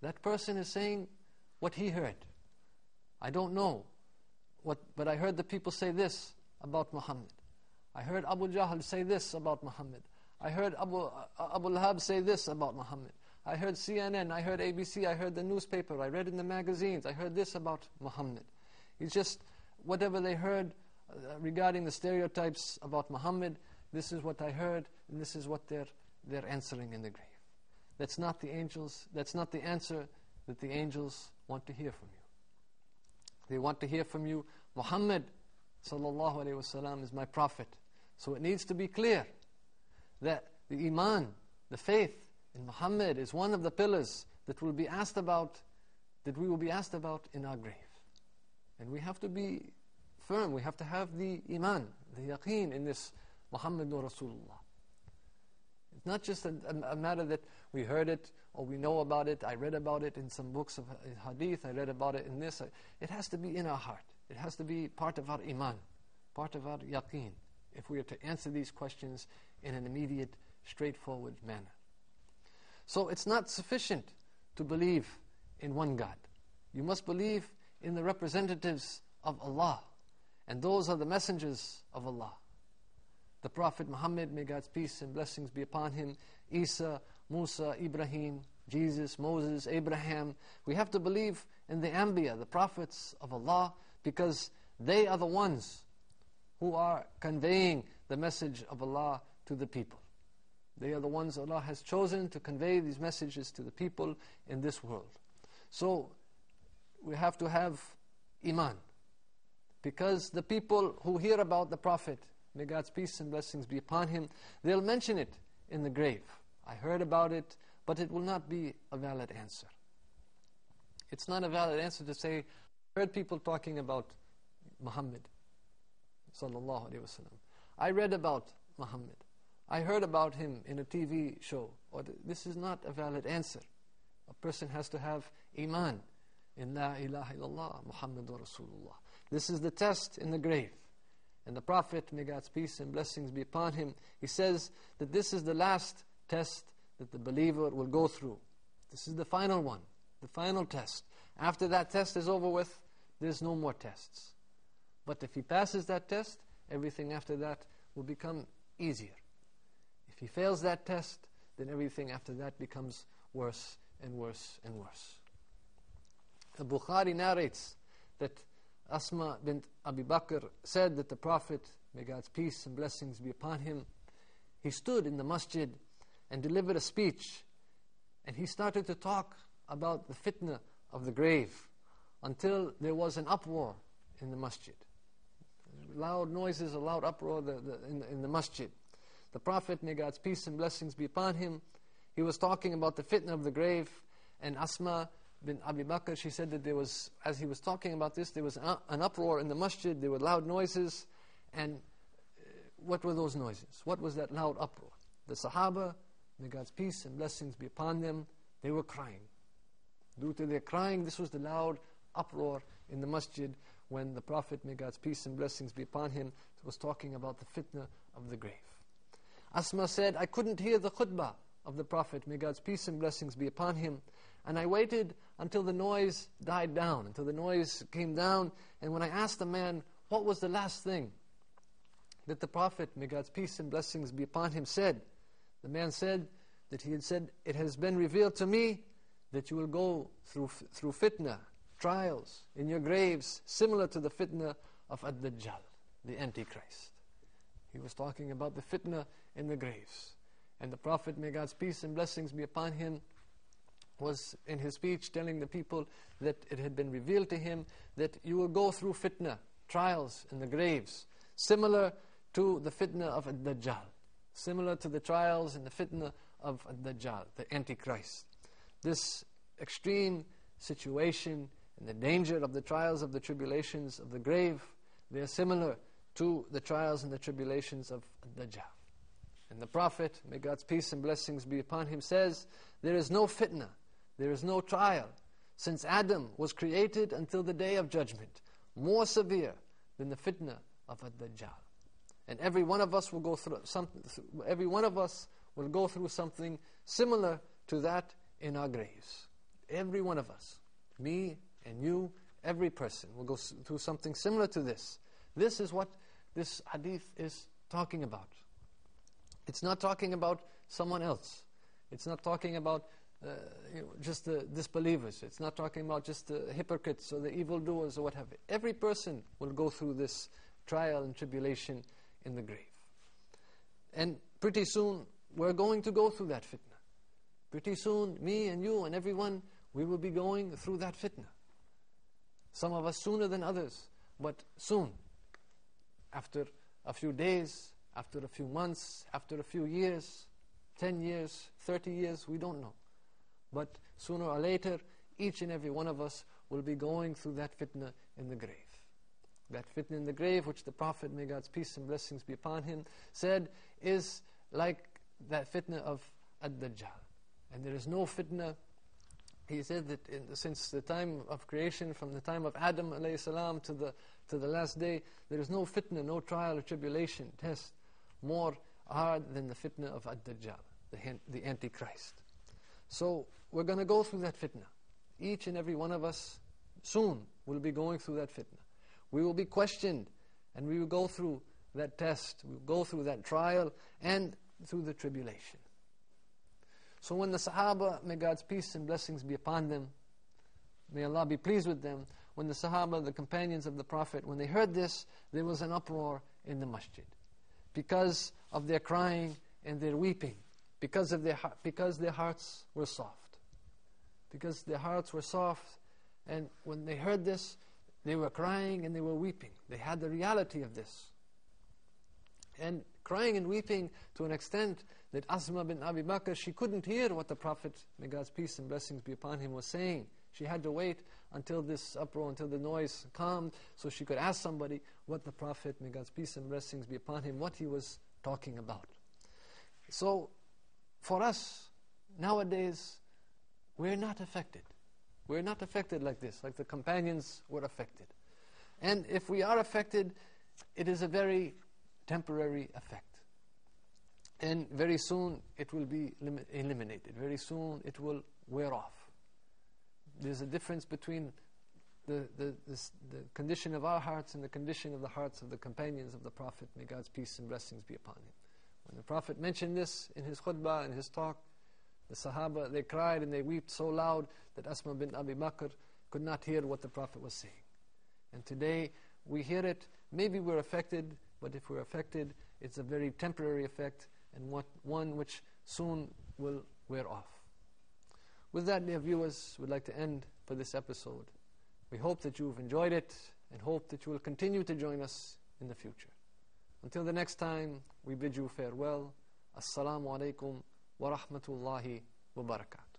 That person is saying what he heard. I don't know, but I heard the people say this about Muhammad. I heard Abu Jahl say this about Muhammad. I heard Abu Lahab say this about Muhammad. I heard CNN, I heard ABC, I heard the newspaper, I read in the magazines, I heard this about Muhammad. It's just whatever they heard regarding the stereotypes about Muhammad, this is what I heard, and this is what they're answering in the grave. That's not the angels, that's not the answer that the angels want to hear from you. They want to hear from you, Muhammad sallallahu alayhi wasallam is my prophet. So it needs to be clear that the iman, the faith in Muhammad is one of the pillars that will be asked about, that we will be asked about in our grave. And we have to be firm, we have to have the iman, the yaqeen in this Muhammadur Rasulullah. It's not just a matter that we heard it or we know about it, I read about it in some books of hadith, I read about it in this. It has to be in our heart. It has to be part of our iman, part of our yaqeen, if we are to answer these questions in an immediate, straightforward manner. So it's not sufficient to believe in one God. You must believe in the representatives of Allah, and those are the messengers of Allah. The Prophet Muhammad, may God's peace and blessings be upon him, Isa, Musa, Ibrahim, Jesus, Moses, Abraham. We have to believe in the Anbiya, the prophets of Allah, because they are the ones who are conveying the message of Allah to the people. They are the ones Allah has chosen to convey these messages to the people in this world. So we have to have iman, because the people who hear about the Prophet, may God's peace and blessings be upon him, they'll mention it in the grave. I heard about it, but it will not be a valid answer. It's not a valid answer to say, I heard people talking about Muhammad sallallahu alaihi wasallam. I read about Muhammad. I heard about him in a TV show. This is not a valid answer. A person has to have iman in La ilaha illallah Muhammadur Rasulullah. This is the test in the grave. And the Prophet, may God's peace and blessings be upon him, he says that this is the last test that the believer will go through. This is the final one, the final test. After that test is over with, there's no more tests. But if he passes that test, everything after that will become easier. If he fails that test, then everything after that becomes worse and worse and worse. The Bukhari narrates that Asma bint Abi Bakr said that the Prophet, may God's peace and blessings be upon him, he stood in the masjid and delivered a speech, and he started to talk about the fitna of the grave until there was an uproar in the masjid. Loud noises, a loud uproar in the masjid. The Prophet, may God's peace and blessings be upon him, he was talking about the fitna of the grave, and Asma bint Abi Bakr, she said that there was, as he was talking about this, there was an uproar in the masjid, there were loud noises, and what were those noises? What was that loud uproar? The Sahaba, may God's peace and blessings be upon them, they were crying. Due to their crying, this was the loud uproar in the masjid when the Prophet, may God's peace and blessings be upon him, was talking about the fitna of the grave. Asma said, I couldn't hear the khutbah of the Prophet, may God's peace and blessings be upon him, and I waited until the noise died down, until the noise came down, and when I asked the man, what was the last thing that the Prophet, may God's peace and blessings be upon him, said? The man said that he had said, it has been revealed to me that you will go through fitna, trials in your graves, similar to the fitna of Ad-Dajjal, the Antichrist. He was talking about the fitna in the graves. And the Prophet, may God's peace and blessings be upon him, was in his speech telling the people that it had been revealed to him that you will go through fitna, trials in the graves, similar to the fitna of Ad-Dajjal, similar to the trials and the fitna of Ad-Dajjal, the Antichrist. This extreme situation and the danger of the trials of the tribulations of the grave, they are similar to the trials and the tribulations of Ad-Dajjal. And the Prophet, may God's peace and blessings be upon him, says, there is no fitna, there is no trial, since Adam was created until the day of judgment, more severe than the fitna of Ad-Dajjal. And every one of us will go through something similar to that in our graves. every one of us, me and you, every person will go through something similar to this. This is what this hadith is talking about. It's not talking about someone else. It's not talking about just the disbelievers. It's not talking about just the hypocrites or the evildoers or what have you. Every person will go through this trial and tribulation in the grave. And pretty soon, we're going to go through that fitna. Pretty soon, me and you and everyone, we will be going through that fitna. Some of us sooner than others, but soon. After a few days, after a few months, after a few years, 10 years, 30 years, we don't know. But sooner or later, each and every one of us will be going through that fitna in the grave. That fitna in the grave, which the Prophet, may God's peace and blessings be upon him, said is like that fitna of Ad-Dajjal. And there is no fitna. He said that since the time of creation, from the time of Adam alayhi salam to the last day, there is no fitna, no trial or tribulation, test more hard than the fitna of Ad-Dajjal, the Antichrist. So we're going to go through that fitna. Each and every one of us soon will be going through that fitna. We will be questioned, and we will go through that test, we will go through that trial, and through the tribulation. So when the Sahaba, may God's peace and blessings be upon them, may Allah be pleased with them, when the Sahaba, the companions of the Prophet, when they heard this, there was an uproar in the masjid. Because of their crying and their weeping, because their hearts were soft. Because their hearts were soft, and when they heard this, they were crying and they were weeping. They had the reality of this. And crying and weeping to an extent that Asma bin Abi Bakr, she couldn't hear what the Prophet, may God's peace and blessings be upon him, was saying. She had to wait until this uproar, until the noise calmed, so she could ask somebody what the Prophet, may God's peace and blessings be upon him, what he was talking about. So, for us, nowadays, we're not affected. We're not affected like this, like the companions were affected. And if we are affected, it is a very temporary effect. And very soon it will be eliminated. Very soon it will wear off. There's a difference between the condition of our hearts and the condition of the hearts of the companions of the Prophet. May God's peace and blessings be upon him. When the Prophet mentioned this in his khutbah, in his talk, the Sahaba, they cried and they wept so loud that Asma bin Abi Bakr could not hear what the Prophet was saying. And today we hear it. Maybe we're affected, but if we're affected, it's a very temporary effect, and one which soon will wear off. With that, dear viewers, we'd like to end for this episode. We hope that you've enjoyed it, and hope that you will continue to join us in the future. Until the next time, we bid you farewell. Assalamu alaikum wa rahmatullahi wa barakatuh.